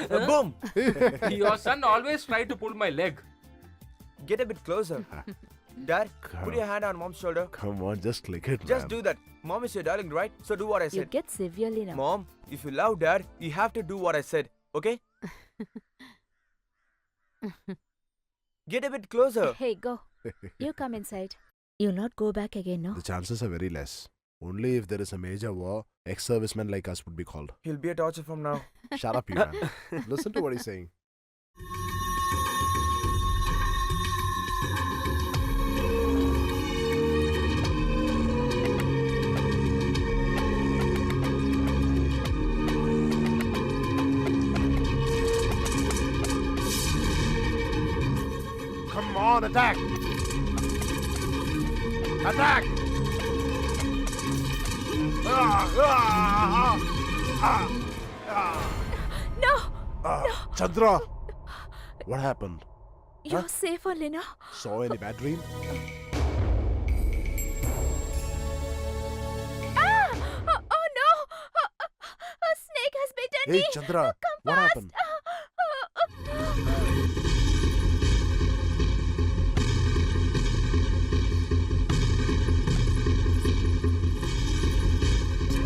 Boom! Your son always try to pull my leg. Get a bit closer. Dad, put your hand on Mom's shoulder. Come on, just click it, Just man. do that. Mom is your darling, right? So do what I You said. get severely now. Mom, if you love Dad, you have to do what I said, okay? Get a bit closer. Hey, go. You come inside. You'll not go back again, no? The chances are very less. Only if there is a major war, ex-servicemen like us would be called. He'll be a torture from now. Shut up, you man. Listen to what he's saying. Come on, attack! Attack! No! Chandra! What happened? You're safe only now. Saw any bad dream? Ah! Oh no! A snake has bitten Hey, me! Chandra, Come what fast! happened?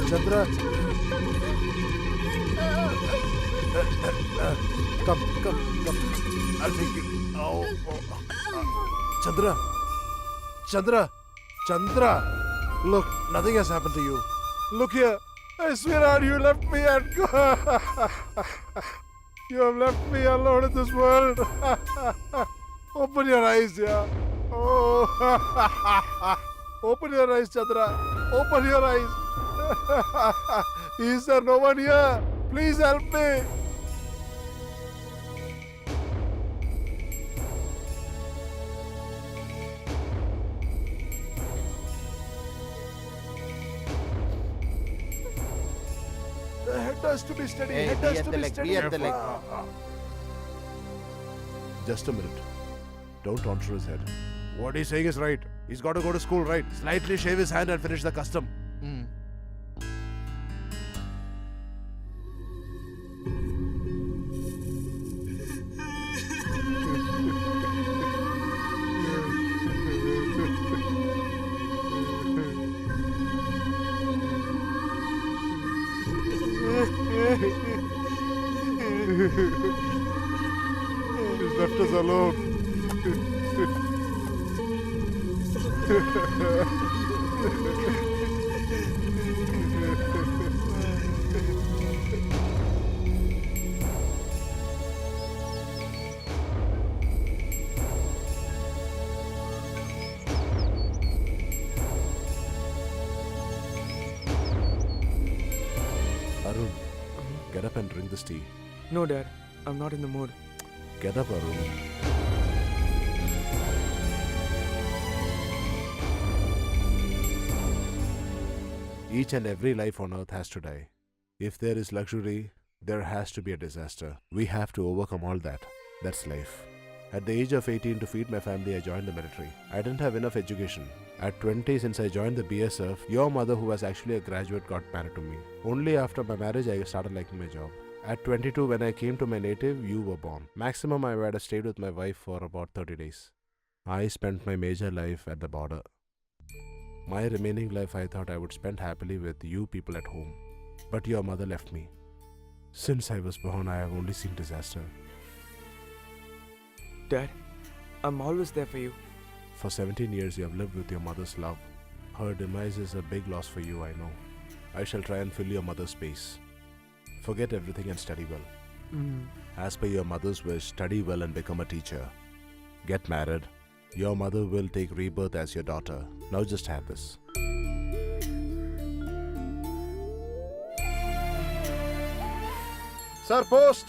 Chandra! Come. I'll take you. Chandra! Chandra! Look, nothing has happened to you. Look here. I swear you left me and you have left me alone in this world. Open your eyes, yeah. Oh. Open your eyes, Chandra. Open your eyes. Is there no one here? Please help me. The head has to be steady. Head has to be steady. Just a minute. Don't torture his head. What he's saying is right. He's got to go to school, right? Slightly shave his hand and finish the custom. He's left us alone. Arun, get up and drink this tea. No, Dad. I'm not in the mood. Get up, Arun. Each and every life on earth has to die. If there is luxury, there has to be a disaster. We have to overcome all that. That's life. At the age of 18, to feed my family, I joined the military. I didn't have enough education. At 20, since I joined the BSF, your mother, who was actually a graduate, got married to me. Only after my marriage, I started liking my job. At 22, when I came to my native, you were born. Maximum, I would have stayed with my wife for about 30 days. I spent my major life at the border. My remaining life, I thought I would spend happily with you people at home. But your mother left me. Since I was born, I have only seen disaster. Dad, I'm always there for you. For 17 years, you have lived with your mother's love. Her demise is a big loss for you, I know. I shall try and fill your mother's space. Forget everything and study well. As per your mother's wish, study well and become a teacher. Get married. Your mother will take rebirth as your daughter. Now just have this. Sir, post!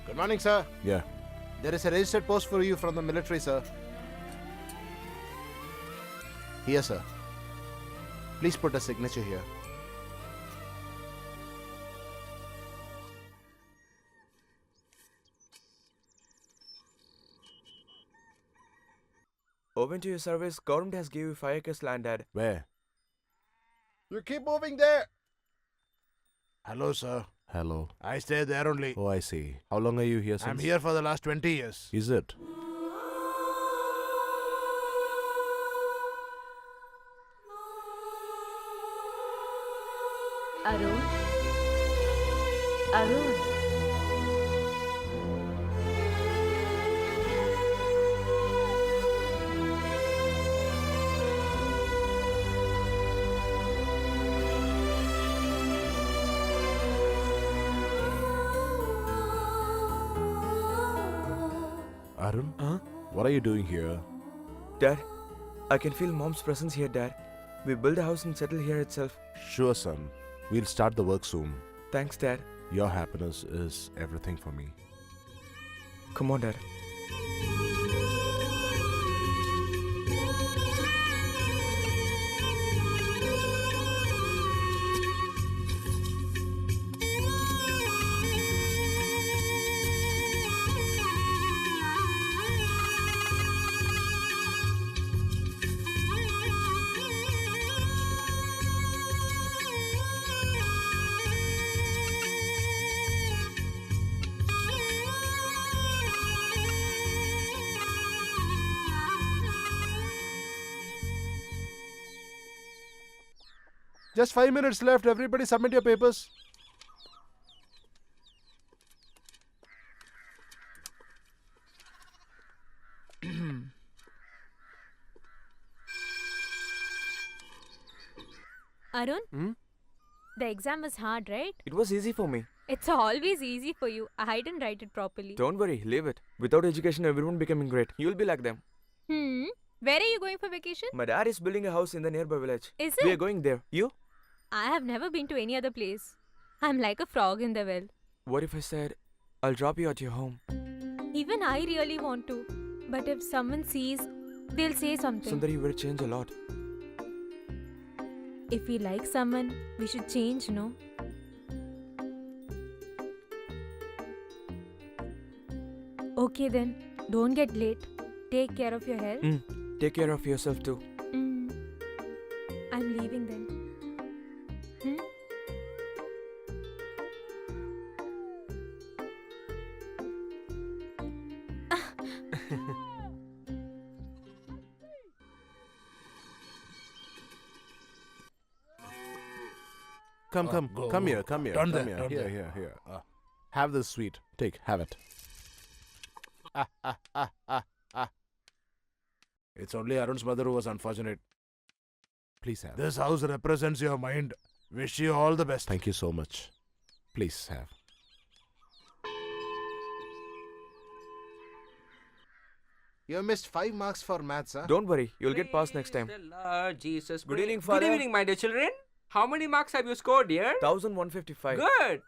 Good morning, sir. Yeah. There is a registered post for you from the military, sir. Here, sir. Please put a signature here. Owing to your service, government has given you 5 acres land, Dad. Where? You keep moving there. Hello, sir. Hello. I stay there only. Oh, I see. How long are you here since? I'm here for the last 20 years. Is it? Arun? Arun? Arun? Huh? What are you doing here? Dad, I can feel Mom's presence here, Dad. We build a house and settle here itself. Sure, son. We'll start the work soon. Thanks, Dad. Your happiness is everything for me. Come on, Dad. Just 5 minutes left. Everybody submit your papers. Arun, Hmm? the exam was hard, right? It was easy for me. It's always easy for you. I didn't write it properly. Don't worry, leave it. Without education, everyone becoming great. You'll be like them. Where are you going for vacation? My dad is building a house in the nearby village. Is We it? are going there. You? I have never been to any other place. I'm like a frog in the well. What if I said, I'll drop you at your home? Even I really want to. But if someone sees, they'll say something. Sundari, you will change a lot. If we like someone, we should change, no? Okay then, don't get late. Take care of your health. Take care of yourself too. I'm leaving then. Come here. Down there, down Here. Have this sweet. Take, have it. It's only Arun's mother who was unfortunate. Please have. This house represents your mind. Wish you all the best. Thank you so much. Please have. You missed 5 marks for maths, huh? Don't worry, you'll get passed next time. Praise the Lord Jesus. Good evening, Good Father. evening, my dear children. How many marks have you scored, dear? 1155. Good.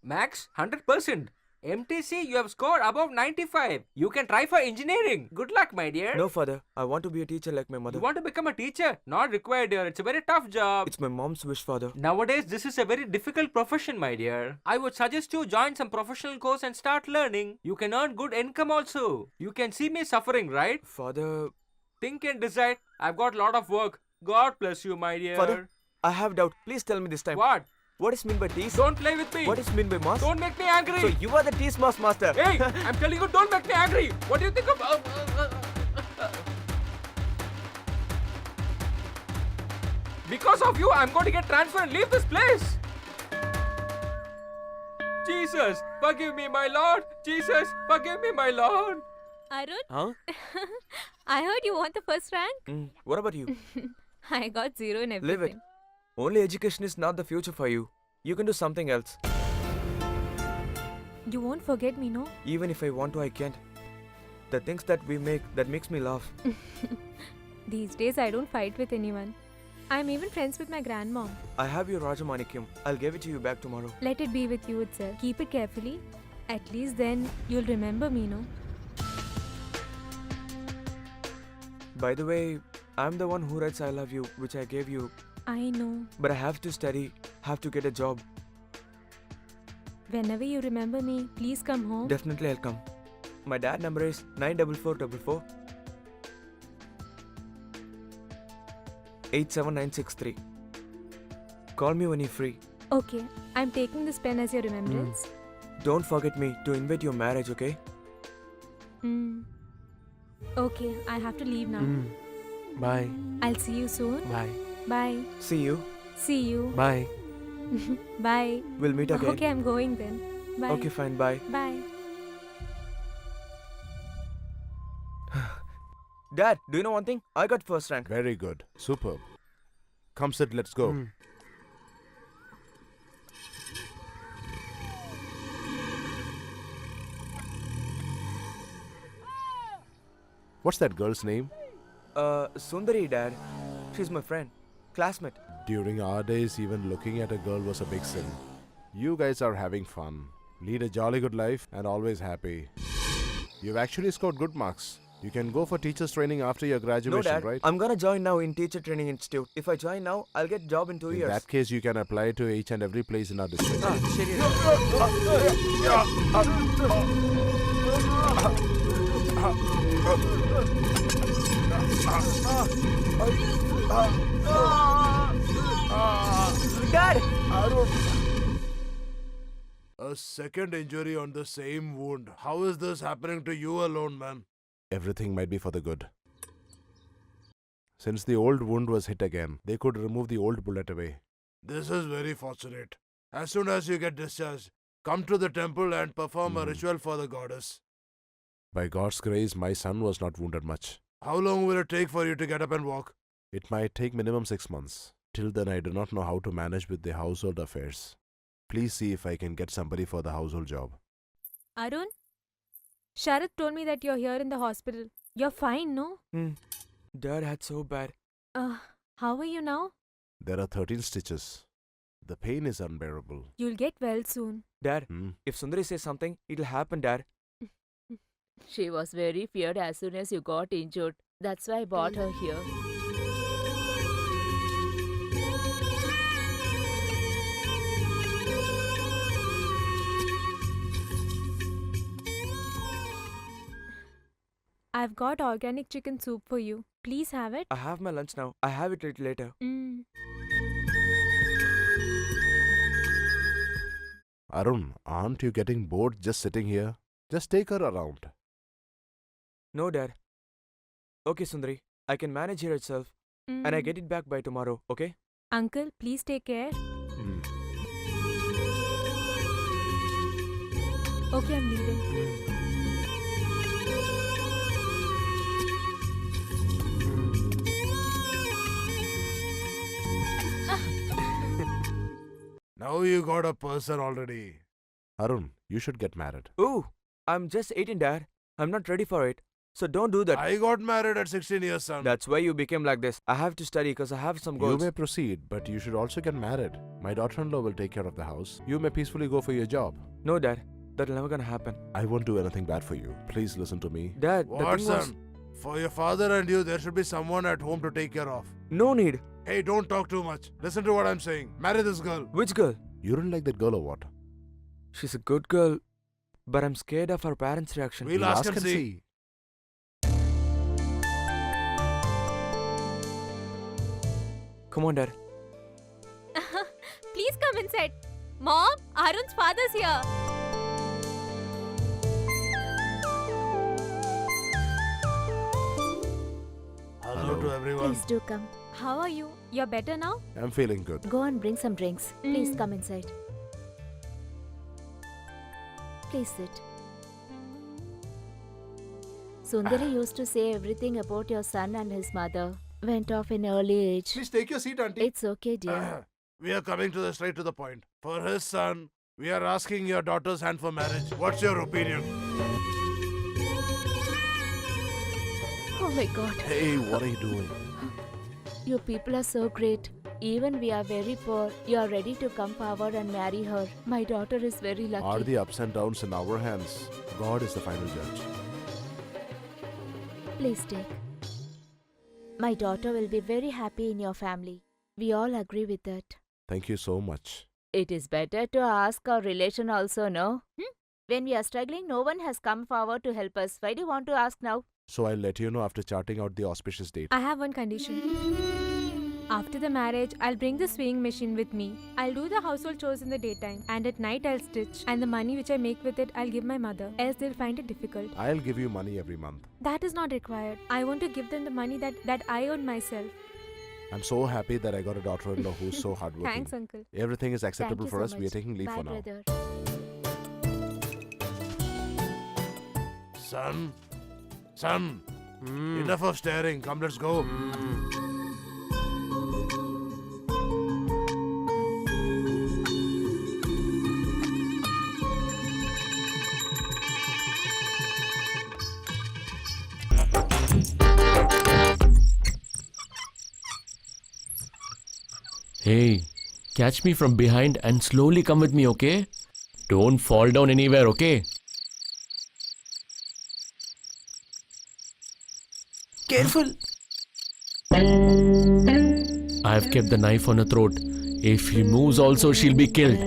Max, 100%. MTC, you have scored above 95. You can try for engineering. Good luck, my dear. No, father. I want to be a teacher like my mother. You want to become a teacher? Not required, dear. It's a very tough job. It's my mom's wish, father. Nowadays, this is a very difficult profession, my dear. I would suggest you join some professional course and start learning. You can earn good income also. You can see me suffering, right? Father... Think and decide. I've got a lot of work. God bless you, my dear. Father, I have doubt. Please tell me this time. What? What is mean by tease? Don't play with me. What is mean by mass? Don't make me angry. So you are the tease mass master. Hey, I'm telling you, don't make me angry. What do you think of... Because of you, I'm going to get transferred and leave this place. Jesus, forgive me, my Lord. Jesus, forgive me, my Lord. Arun, Huh? I heard you want the first rank. What about you? I got 0 in everything. Live it. Only education is not the future for you. You can do something else. You won't forget me, no? Even if I want to, I can't. The things that we make, that makes me laugh. These days I don't fight with anyone. I'm even friends with my grandmom. I have your Rajamanikyam. I'll give it to you back tomorrow. Let it be with you itself. Keep it carefully. At least then you'll remember me, no? By the way, I'm the one who writes I love you, which I gave you. I know. But I have to study, have to get a job. Whenever you remember me, please come home. Definitely I'll come. My dad number is 94444 87963. Call me when you're free. Okay, I'm taking this pen as your remembrance. Don't forget me to invite your marriage, okay? Okay, I have to leave now. Bye. I'll see you soon. Bye. Bye. See you. See you. Bye. Bye. We'll meet again. Okay, I'm going then. Bye. Okay, fine. Bye. Bye. Dad, do you know one thing? I got first rank. Very good. Superb. Come sit, let's go. What's that girl's name? Sundari, Dad. She's my friend. Classmate. During our days, even looking at a girl was a big sin. You guys are having fun. Lead a jolly good life and always happy. You've actually scored good marks. You can go for teacher's training after your graduation, No, Dad. right? I'm gonna join now in teacher training institute. If I join now, I'll get job in 2 In years. that case, you can apply to each and every place in our district. Dad! A second injury on the same wound. How is this happening to you alone, man? Everything might be for the good. Since the old wound was hit again, they could remove the old bullet away. This is very fortunate. As soon as you get discharged, come to the temple and perform a ritual for the goddess. By God's grace, my son was not wounded much. How long will it take for you to get up and walk? It might take minimum 6 months. Till then, I do not know how to manage with the household affairs. Please see if I can get somebody for the household job. Arun? Sharath told me that you're here in the hospital. You're fine, no? Dad had so bad. How are you now? There are 13 stitches. The pain is unbearable. You'll get well soon. Dad, if Sundari says something, it'll happen, Dad. She was very feared as soon as you got injured. That's why I brought her here. I've got organic chicken soup for you. Please have it. I have my lunch now. I have it later. Arun, aren't you getting bored just sitting here? Just take her around. No, Dad. Okay, Sundari. I can manage here itself. And I get it back by tomorrow, okay? Uncle, please take care. Okay, I'm leaving. Now you got a person already. Arun, you should get married. Ooh, I'm just 18, Dad. I'm not ready for it. So don't do that. I got married at 16 years, son. That's why you became like this. I have to study because I have some You goals. may proceed, but you should also get married. My daughter-in-law will take care of the house. You may peacefully go for your job. No, Dad. That'll never gonna happen. I won't do anything bad for you. Please listen to me. Dad, the What, thing was... son? For your father and you, there should be someone at home to take care of. No need. Hey, don't talk too much. Listen to what I'm saying. Marry this girl. Which girl? You don't like that girl or what? She's a good girl, but I'm scared of her parents' reaction. We'll ask and see. Come on, Dad. Please come inside. Mom, Arun's father's here. Hello to everyone. Please do come. How are you? You're better now? I'm feeling good. Go and bring some drinks. Please come inside. Please sit. Sundari used to say everything about your son and his mother. Went off in early age. Please take your seat, auntie. It's okay, dear. We are coming to straight to the point. For his son, we are asking your daughter's hand for marriage. What's your opinion? Oh my God. Hey, what are you doing? You people are so great. Even we are very poor. You are ready to come forward and marry her. My daughter is very lucky. Are the ups and downs in our hands? God is the final judge. Please take. My daughter will be very happy in your family. We all agree with that. Thank you so much. It is better to ask our relation also, no? When we are struggling, no one has come forward to help us. Why do you want to ask now? So I'll let you know after charting out the auspicious date. I have one condition. After the marriage, I'll bring the sewing machine with me. I'll do the household chores in the daytime, and at night I'll stitch. And the money which I make with it, I'll give my mother, else they'll find it difficult. I'll give you money every month. That is not required. I want to give them the money that I earn myself. I'm so happy that I got a daughter-in-law who's so hardworking. Thanks, uncle. Everything is acceptable Thank for you us. so We are much. taking leave Bye, for now. brother. Son, enough of staring. Come, let's go. Hey, catch me from behind and slowly come with me, okay? Don't fall down anywhere, okay? Careful. I've kept the knife on her throat. If she moves also, she'll be killed.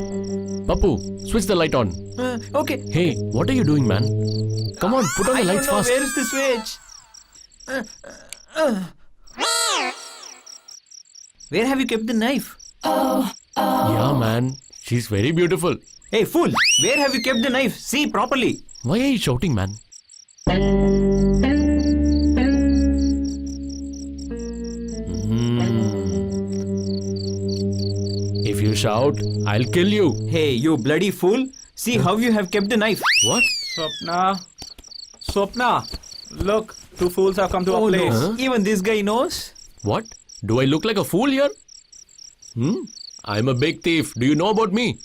Papu, switch the light on. Okay. Hey, what are you doing, man? Come on, put on the lights fast. Where is the switch? Where have you kept the knife? Yeah, man. She's very beautiful. Hey, fool! Where have you kept the knife? See properly. Why are you shouting, man? If you shout, I'll kill you. Hey, you bloody fool! See how you have kept the knife. What? Swapna, look, two fools have come to our place. no. Even this guy knows. What? Do I look like a fool here? I'm a big thief. Do you know about me?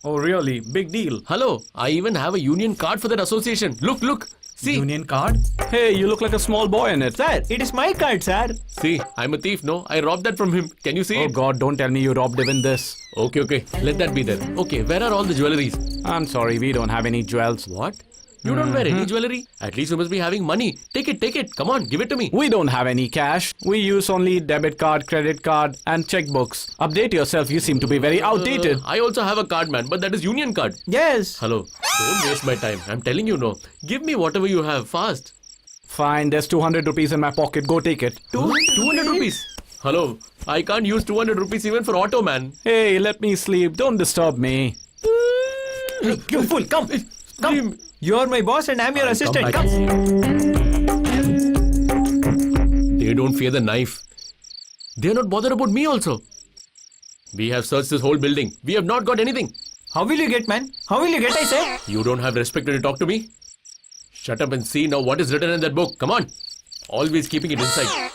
Oh, really? Big deal. Hello, I even have a union card for that association. Look. See. Union card? Hey, you look like a small boy in it. Sir, it is my card, sir. See, I'm a thief, no? I robbed that from him. Can you see Oh it? God, don't tell me you robbed even this. Okay. Let that be there. Okay, where are all the jewelries? I'm sorry, we don't have any jewels. What? You don't wear any jewelry? At least you must be having money. Take it. Come on, give it to me. We don't have any cash. We use only debit card, credit card, and checkbooks. Update yourself. You seem to be very outdated. I also have a card, man, but that is union card. Yes. Hello, don't waste my time. I'm telling you no. Give me whatever you have, fast. Fine, there's 200 rupees in my pocket. Go take it. 200 rupees? Hello, I can't use 200 rupees even for auto, man. Hey, let me sleep. Don't disturb me. Hey, you fool, come. You are my boss and I'm your assistant. Come. They don't fear the knife. They're not bothered about me also. We have searched this whole building. We have not got anything. How will you get, man? How will you get, I say? You don't have respect when you talk to me? Shut up and see now what is written in that book. Come on. Always keeping it inside.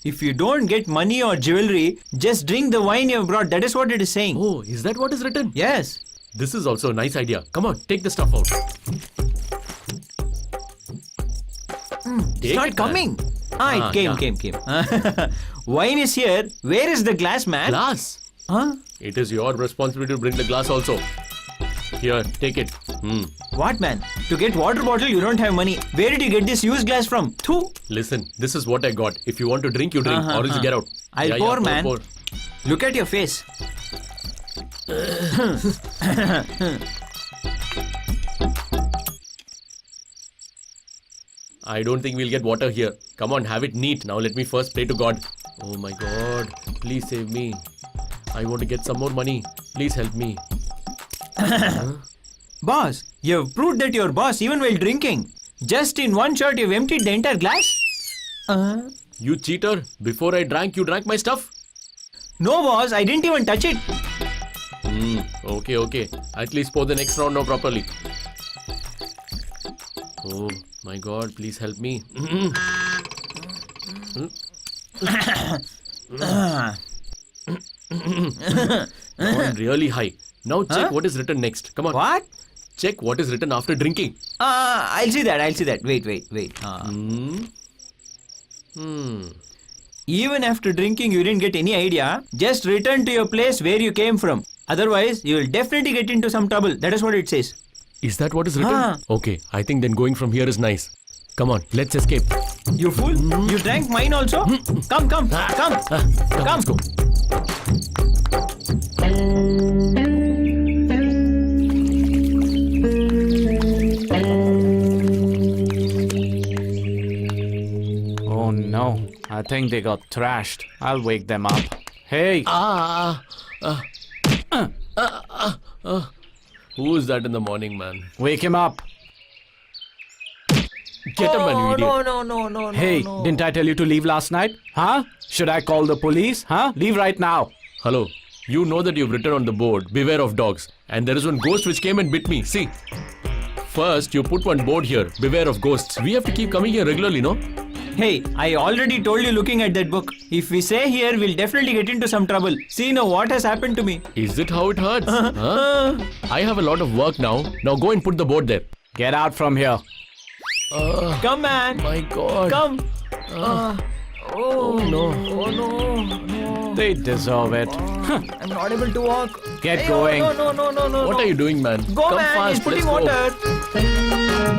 If you don't get money or jewelry, just drink the wine you have brought. That is what it is saying. Oh, is that what is written? Yes. This is also a nice idea. Come on, take the stuff out. Take Start it, coming. man. It came. Wine is here. Where is the glass, man? Glass? Huh? It is your responsibility to bring the glass also. Here, take it. What, man? To get water bottle, you don't have money. Where did you get this used glass from? Thu. Listen, this is what I got. If you want to drink, you drink, or else you get out. I'll pour, man. Look at your face. I don't think we'll get water here. Come on, have it neat. Now let me first pray to God. Oh my God, please save me. I want to get some more money. Please help me. Boss, you've proved that you're boss even while drinking. Just in one shot, you've emptied the entire glass? You cheater. Before I drank, you drank my stuff? No, boss, I didn't even touch it. Okay. At least pour the next round now properly. Oh my God, please help me. I'm really high. Now check what is written next. Come on. What? Check what is written after drinking. I'll see that. Wait. Even after drinking, you didn't get any idea. Just return to your place where you came from. Otherwise, you will definitely get into some trouble. That is what it says. Is that what is written? Okay, I think then going from here is nice. Come on, let's escape. You fool! You drank mine also? Come. Let's go. Oh no, I think they got thrashed. I'll wake them up. Hey! Who is that in the morning, man? Wake him up. Get him, man, you idiot. No. Hey, didn't I tell you to leave last night? Huh? Should I call the police? Huh? Leave right now. Hello. You know that you've written on the board, beware of dogs. And there is one ghost which came and bit me. See? First, you put one board here, beware of ghosts. We have to keep coming here regularly, no? Hey, I already told you looking at that book. If we stay here, we'll definitely get into some trouble. See now what has happened to me. Is it how it hurts? Huh? I have a lot of work now. Now go and put the board there. Get out from here. Come, man. My God. Come. Oh no. They deserve it. I'm not able to walk. Get going. No. What are you doing, man? Go, Come man. fast. He's putting Let's go. water.